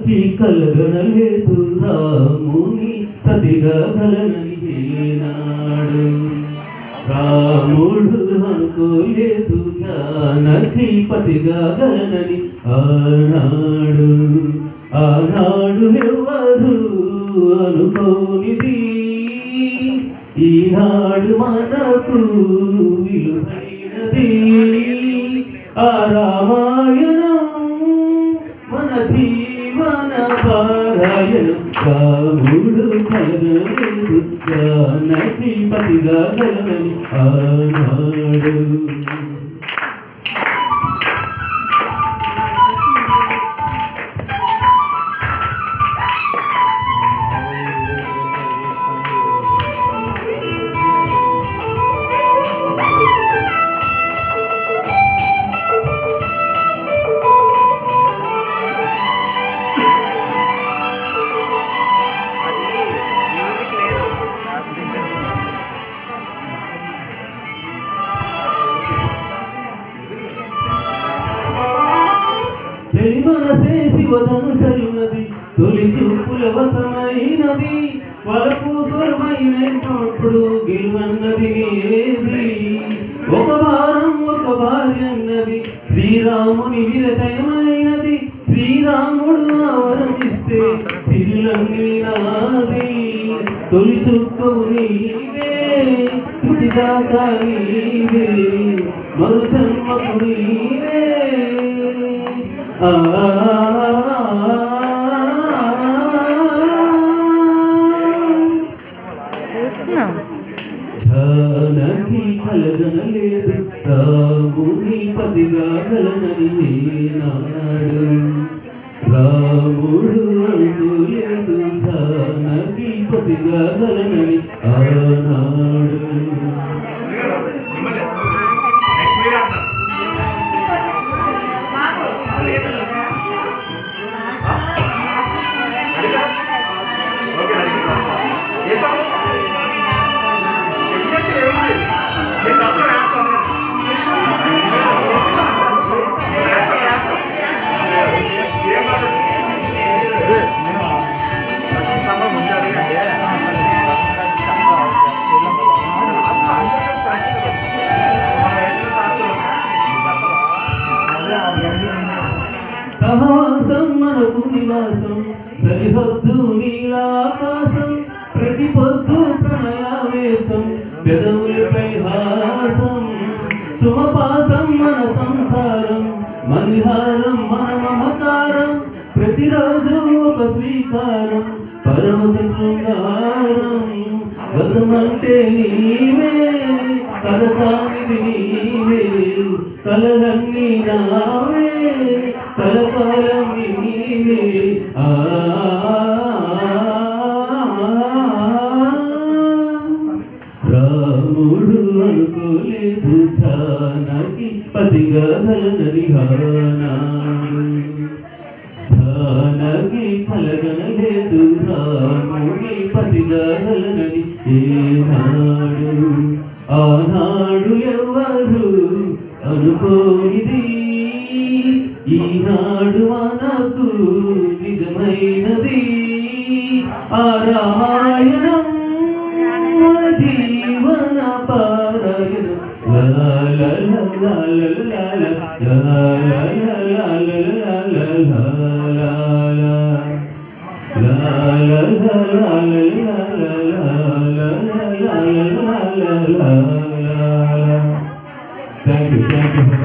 జానకి కలగనలేదు రాముని సతిగా గలనని ఏనాడు రాముడు అనుకోలేదు జానకి పతిగా గలనని ఆనాడు ఎవరు అనుకోనిది ఈనాడు మనకు విలువైనది ఆ రామాయణం మన జీవన పారాయణం రాముడు కలగలేదు జానకి పతిగా గలనని ఆనాడు చెలి మనసే శివధను సరినది తొలి చూపుల వశమైనది వలపు స్వరమైనప్పుడు గెలువన్నది ఏది ఒక వారం ఒక భార్య అన్నది శ్రీరాముని విరసయమైనది శ్రీరాముడు ఆవరణిస్తే సిరులన్నీ నాది తొలి చుక్కవు నీవే తుదిదాకా నీవే మరు జన్మకు నీవే జానకి కలగనలేదు రాముని పతిగా గలనని ఏనాడు రాముడు అనుకోలేదు జానకి పతిగా గలనని ఆనాడు సహవాసం మనకు నివాసం సరిహద్దు నీలాకాశం ప్రతి పొద్దు ప్రణయావేశం పెదవులపై హాసం సుమపాసం మన సంసారం మణిహారం మన మమకారం ప్రతిరోజు ఒక స్వీకారం పరమశ శృంగారం గతమంటే నీవే కలకానిది నీవే కలలన్నీ నావే కలకాలం నీవే రాముడు అనుకోలేదు జానకి పతిగా గలనని ఆనాడు జానకి కలగనలేదు రాముని పతిగా గలనని ఏనాడు ఆనాడు ఎవరు అనుకోనిది ఈనాడు మనకు నిజమైనది ఆ రామాయణం జీవన పారాయణం Thank you.